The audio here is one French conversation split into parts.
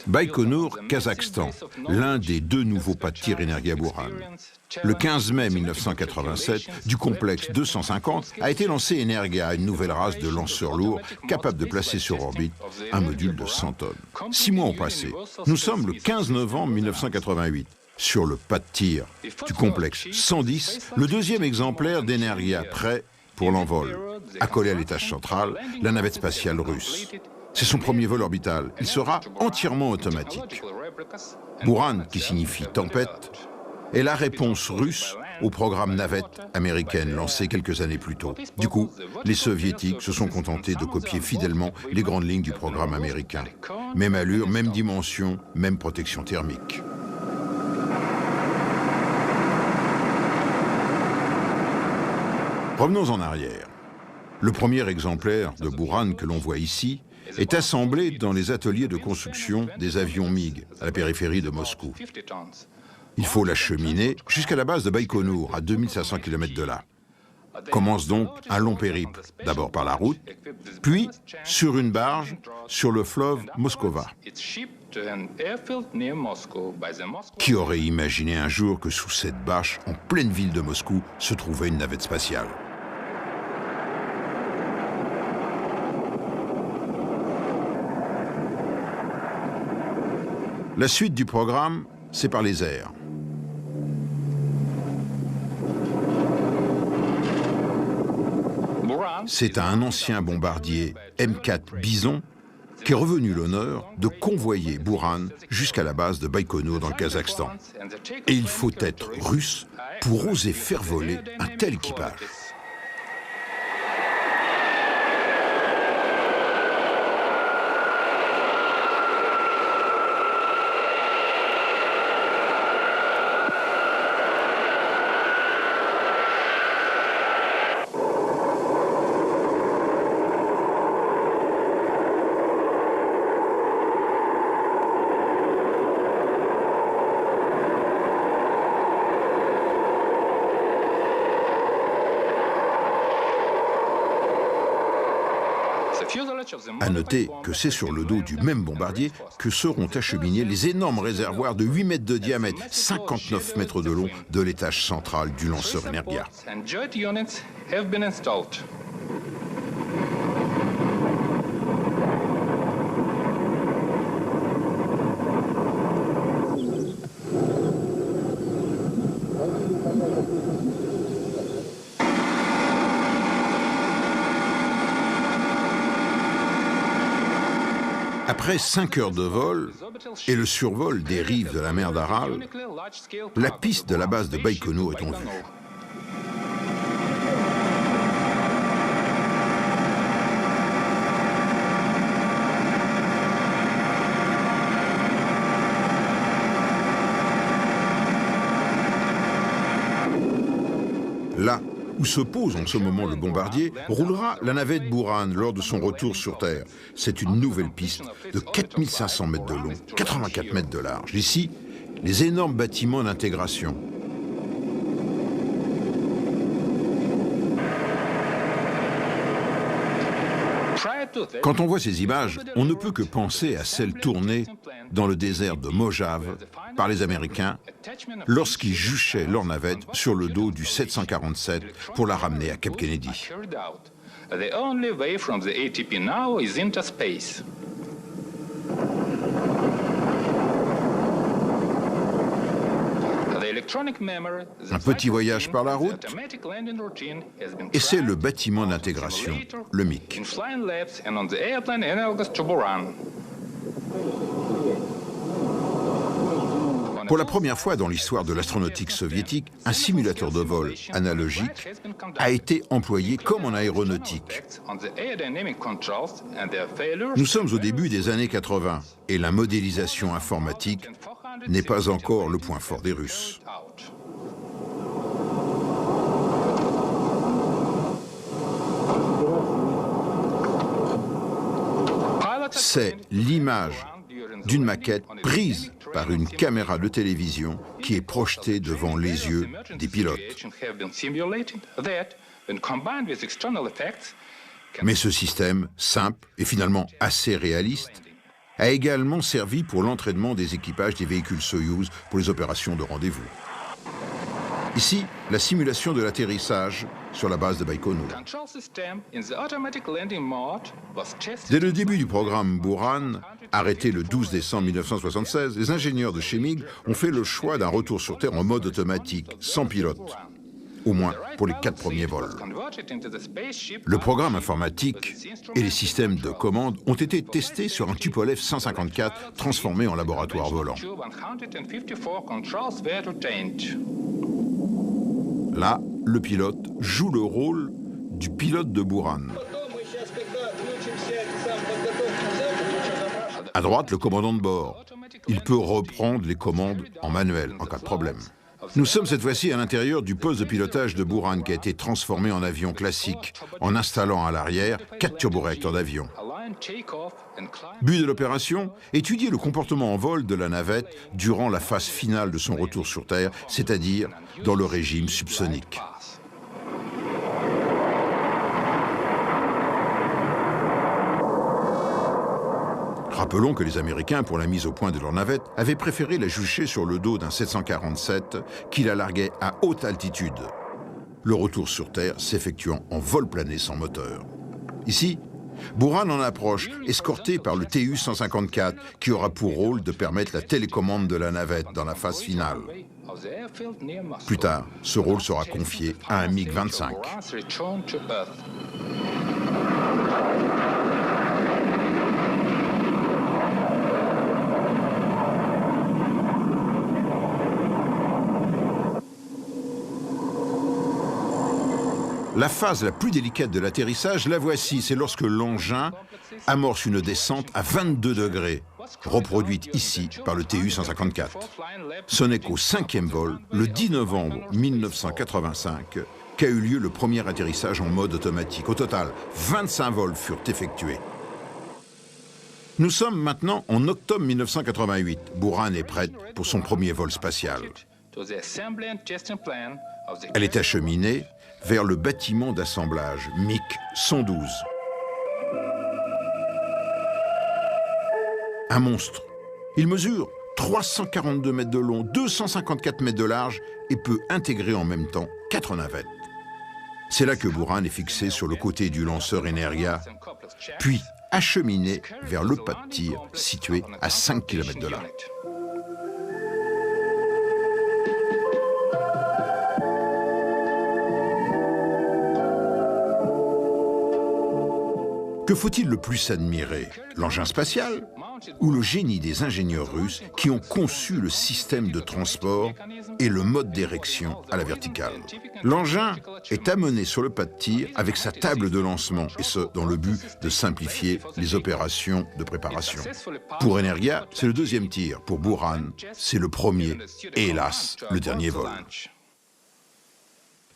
Baïkonour, Kazakhstan, l'un des deux nouveaux pas de tir Energia Buran. Le 15 mai 1987, du complexe 250 a été lancé Energia, une nouvelle race de lanceurs lourds capable de placer sur orbite un module de 100 tonnes. 6 mois ont passé. Nous sommes le 15 novembre 1988. Sur le pas de tir du complexe 110, le deuxième exemplaire d'Energia prêt pour l'envol. Accolé à l'étage central, la navette spatiale russe. C'est son premier vol orbital. Il sera entièrement automatique. Buran, qui signifie tempête, est la réponse russe au programme navette américaine lancé quelques années plus tôt. Du coup, les soviétiques se sont contentés de copier fidèlement les grandes lignes du programme américain. Même allure, même dimension, même protection thermique. Revenons en arrière. Le premier exemplaire de Buran que l'on voit ici est assemblé dans les ateliers de construction des avions MiG à la périphérie de Moscou. Il faut l'acheminer jusqu'à la base de Baïkonour, à 2500 km de là. Commence donc un long périple, d'abord par la route, puis sur une barge sur le fleuve Moskova. Qui aurait imaginé un jour que sous cette bâche, en pleine ville de Moscou, se trouvait une navette spatiale? La suite du programme, c'est par les airs. C'est à un ancien bombardier M4 Bison qu'est revenu l'honneur de convoyer Buran jusqu'à la base de Baïkonour dans le Kazakhstan. Et il faut être russe pour oser faire voler un tel équipage. À noter que c'est sur le dos du même bombardier que seront acheminés les énormes réservoirs de 8 mètres de diamètre, 59 mètres de long de l'étage central du lanceur Energia. Après 5 heures de vol et le survol des rives de la mer d'Aral, la piste de la base de Baïkonour est en vue. Là où se pose en ce moment le bombardier, roulera la navette Buran lors de son retour sur Terre. C'est une nouvelle piste de 4500 mètres de long, 84 mètres de large. Ici, les énormes bâtiments d'intégration. Quand on voit ces images, on ne peut que penser à celles tournées dans le désert de Mojave par les Américains lorsqu'ils juchaient leur navette sur le dos du 747 pour la ramener à Cap Kennedy. Un petit voyage par la route, et c'est le bâtiment d'intégration, le MIC. Pour la première fois dans l'histoire de l'astronautique soviétique, un simulateur de vol analogique a été employé comme en aéronautique. Nous sommes au début des années 80 et la modélisation informatique n'est pas encore le point fort des Russes. C'est l'image d'une maquette prise par une caméra de télévision qui est projetée devant les yeux des pilotes. Mais ce système, simple et finalement assez réaliste, a également servi pour l'entraînement des équipages des véhicules Soyouz pour les opérations de rendez-vous. Ici, la simulation de l'atterrissage sur la base de Baïkonour. Dès le début du programme Buran, arrêté le 12 décembre 1976, les ingénieurs de Chemig ont fait le choix d'un retour sur Terre en mode automatique, sans pilote, au moins pour les 4 premiers vols. Le programme informatique et les systèmes de commande ont été testés sur un Tupolev 154 transformé en laboratoire volant. Là, le pilote joue le rôle du pilote de Buran. À droite, le commandant de bord. Il peut reprendre les commandes en manuel en cas de problème. Nous sommes cette fois-ci à l'intérieur du poste de pilotage de Buran qui a été transformé en avion classique en installant à l'arrière 4 turboréacteurs d'avion. But de l'opération, étudier le comportement en vol de la navette durant la phase finale de son retour sur Terre, c'est-à-dire dans le régime subsonique. Rappelons que les Américains, pour la mise au point de leur navette, avaient préféré la jucher sur le dos d'un 747 qui la larguait à haute altitude. Le retour sur Terre s'effectuant en vol plané sans moteur. Ici, Buran en approche, escorté par le Tu-154, qui aura pour rôle de permettre la télécommande de la navette dans la phase finale. Plus tard, ce rôle sera confié à un MiG-25. La phase la plus délicate de l'atterrissage, la voici, c'est lorsque l'engin amorce une descente à 22 degrés, reproduite ici par le Tu-154. Ce n'est qu'au 5e vol, le 10 novembre 1985, qu'a eu lieu le premier atterrissage en mode automatique. Au total, 25 vols furent effectués. Nous sommes maintenant en octobre 1988. Buran est prête pour son premier vol spatial. Elle est acheminée vers le bâtiment d'assemblage MiG-112. Un monstre. Il mesure 342 mètres de long, 254 mètres de large et peut intégrer en même temps 4 navettes. C'est là que Buran est fixé sur le côté du lanceur Energia, puis acheminé vers le pas de tir situé à 5 km de là. Que faut-il le plus admirer? L'engin spatial ou le génie des ingénieurs russes qui ont conçu le système de transport et le mode d'érection à la verticale? L'engin est amené sur le pas de tir avec sa table de lancement, et ce, dans le but de simplifier les opérations de préparation. Pour Energia, c'est le 2e tir. Pour Buran, c'est le premier et, hélas, le dernier vol.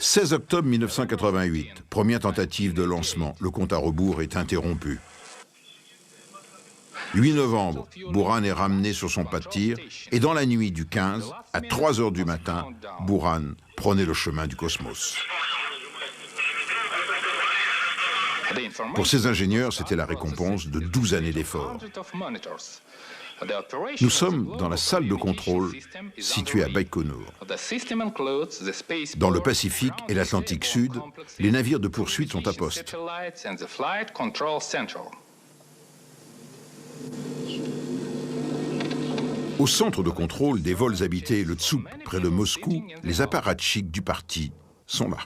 16 octobre 1988, première tentative de lancement. Le compte à rebours est interrompu. 8 novembre, Buran est ramené sur son pas de tir et dans la nuit du 15, à 3 heures du matin, Buran prenait le chemin du cosmos. Pour ces ingénieurs, c'était la récompense de 12 années d'efforts. Nous sommes dans la salle de contrôle située à Baïkonour. Dans le Pacifique et l'Atlantique Sud, les navires de poursuite sont à poste. Au centre de contrôle des vols habités, le Tsouk, près de Moscou, les apparatchiks du parti sont là.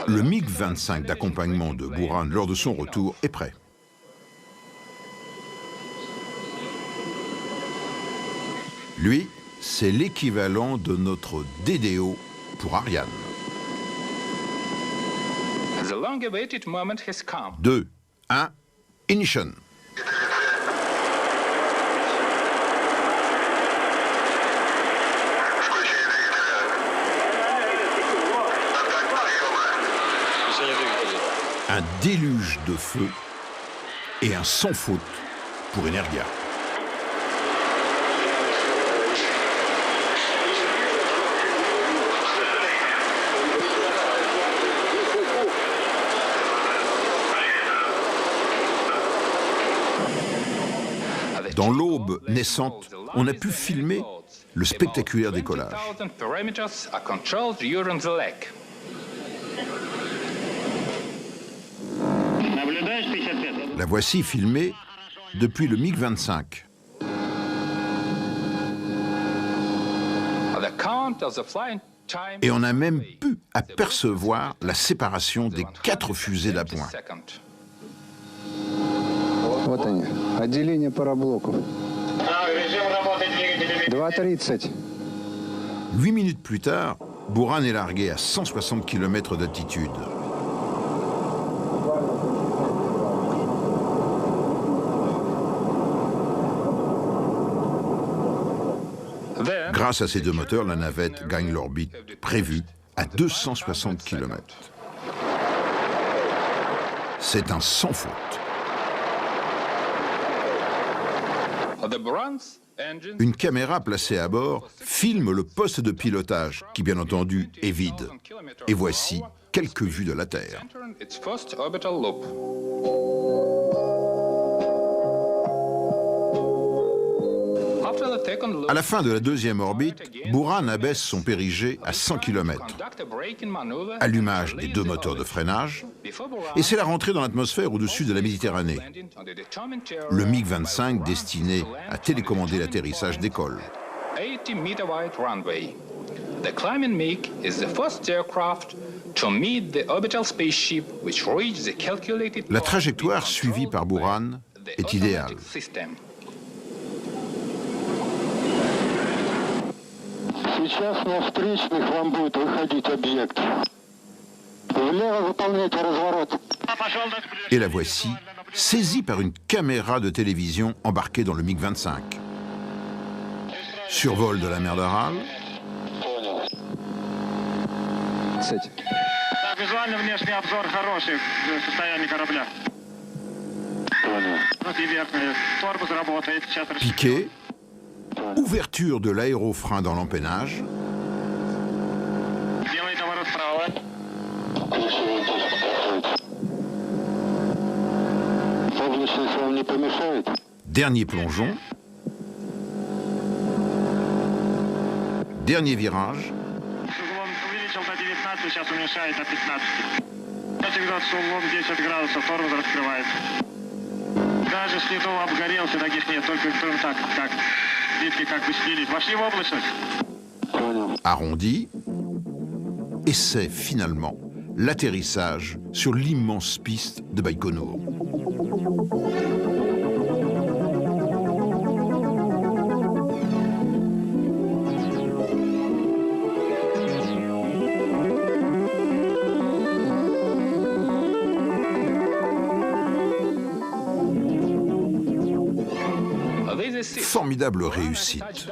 Le MiG-25 d'accompagnement de Buran lors de son retour est prêt. Lui, c'est l'équivalent de notre DDO pour Ariane. 2, 1, ignition. Un déluge de feu et un sans faute pour Energia. Dans l'aube naissante, on a pu filmer le spectaculaire décollage. La voici filmée depuis le MiG-25. Et on a même pu apercevoir la séparation des 4 fusées d'appoint. Вот они, отделение параблоков. 2:30. 8 minutes plus tard, Buran est largué à 160 km d'altitude. Grâce à ces 2 moteurs, la navette gagne l'orbite prévue à 260 km. C'est un sans faute. Une caméra placée à bord filme le poste de pilotage, qui bien entendu est vide. Et voici quelques vues de la Terre. À la fin de la 2e orbite, Buran abaisse son périgée à 100 km. Allumage des 2 moteurs de freinage, et c'est la rentrée dans l'atmosphère au-dessus de la Méditerranée. Le MiG-25 destiné à télécommander l'atterrissage décolle. La trajectoire suivie par Buran est idéale. Сейчас на встречных вам будет выходить объект. Влево выполняйте разворот. Et la voici, saisie par une caméra de télévision embarquée dans le MiG-25. Survol de la mer d'Aral. Визуально внешний обзор хороший состояние корабля. Вот и верхний корпус работает. Piqué. Ouverture de l'aérofrein dans l'empennage. Dernier plongeon. Dernier virage. Даже следов обгорелся, таких нет, только так, как витки как бы снились. Вошли в облачность. Arrondi. Et c'est finalement l'atterrissage sur l'immense piste de Baïkonour. Formidable réussite.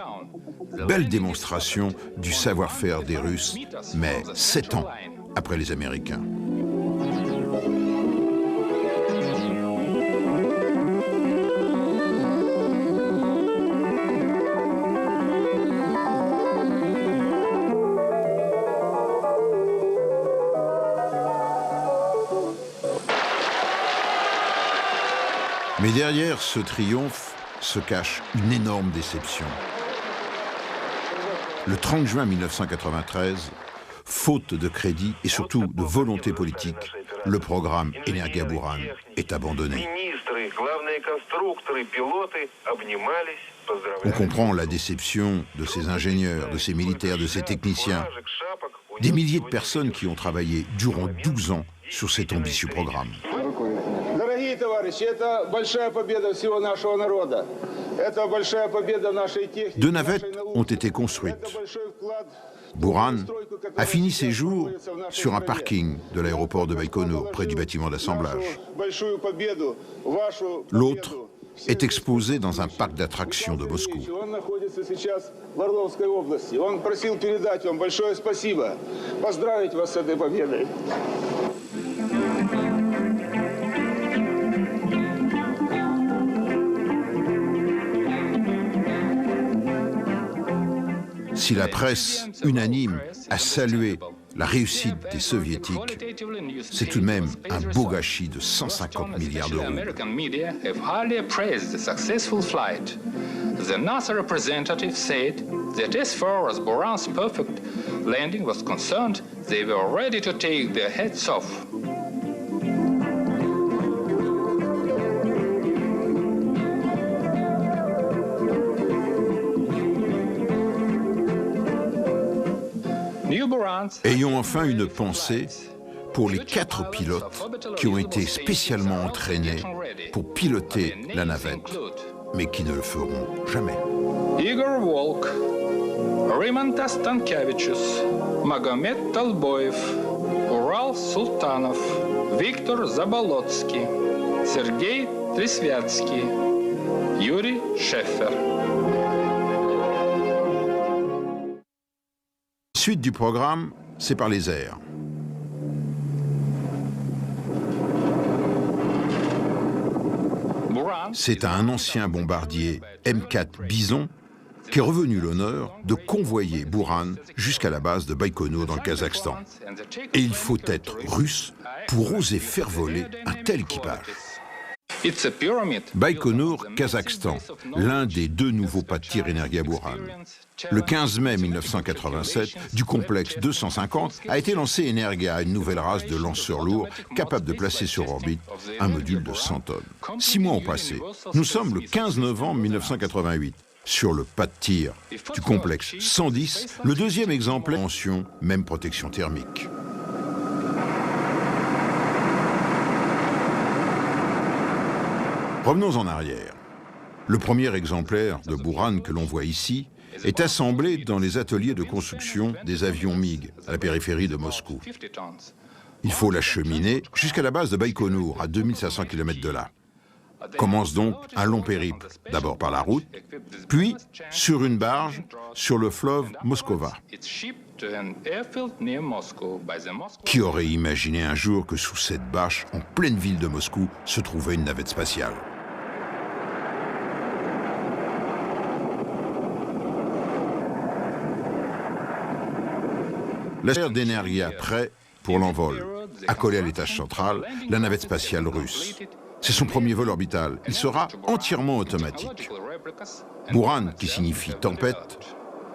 Belle démonstration du savoir-faire des Russes, mais 7 ans après les Américains. Mais derrière ce triomphe se cache une énorme déception. Le 30 juin 1993, faute de crédit et surtout de volonté politique, le programme Energia Buran est abandonné. On comprend la déception de ces ingénieurs, de ces militaires, de ces techniciens. Des milliers de personnes qui ont travaillé durant 12 ans sur cet ambitieux programme. Deux navettes ont été construites. Buran a fini ses jours sur un parking de l'aéroport de Baïkonour, près du bâtiment d'assemblage. L'autre est exposé dans un parc d'attractions de Moscou. Si la presse unanime a salué la réussite des Soviétiques, c'est tout de même un beau gâchis de 150 milliards d'euros. The NASA representative said that as far as Buran's perfect landing was concerned, they were ready to take their heads off. Ayons enfin une pensée pour les 4 pilotes qui ont été spécialement entraînés pour piloter la navette, mais qui ne le feront jamais. Igor Volk, Rimantas Stankevichus, Magomed Talboyev, Ural Sultanov, Viktor Zabolotsky, Sergei Trisvyatsky, Yuri Sheffer. Suite du programme, c'est par les airs. C'est à un ancien bombardier M4 Bison qu'est revenu l'honneur de convoyer Buran jusqu'à la base de Baïkonour dans le Kazakhstan. Et il faut être russe pour oser faire voler un tel équipage. Baïkonour, Kazakhstan, l'un des 2 nouveaux pas de tir Energia Buran. Le 15 mai 1987, du complexe 250 a été lancé Energia, une nouvelle race de lanceurs lourds capable de placer sur orbite un module de 100 tonnes. 6 mois ont passé. Nous sommes le 15 novembre 1988. Sur le pas de tir du complexe 110, le 2e exemplaire, mention, même protection thermique. Revenons en arrière. Le premier exemplaire de Buran que l'on voit ici est assemblé dans les ateliers de construction des avions MiG à la périphérie de Moscou. Il faut l'acheminer jusqu'à la base de Baïkonour, à 2500 km de là. Commence donc un long périple, d'abord par la route, puis sur une barge sur le fleuve Moskova. Qui aurait imaginé un jour que sous cette bâche, en pleine ville de Moscou, se trouvait une navette spatiale? La d'Energia prêt pour l'envol. Accolée à l'étage central, la navette spatiale russe. C'est son premier vol orbital. Il sera entièrement automatique. Buran, qui signifie tempête,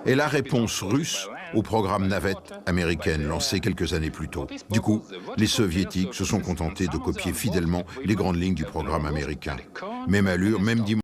est la réponse russe au programme navette américaine lancé quelques années plus tôt. Du coup, les soviétiques se sont contentés de copier fidèlement les grandes lignes du programme américain. Même allure, même dimension.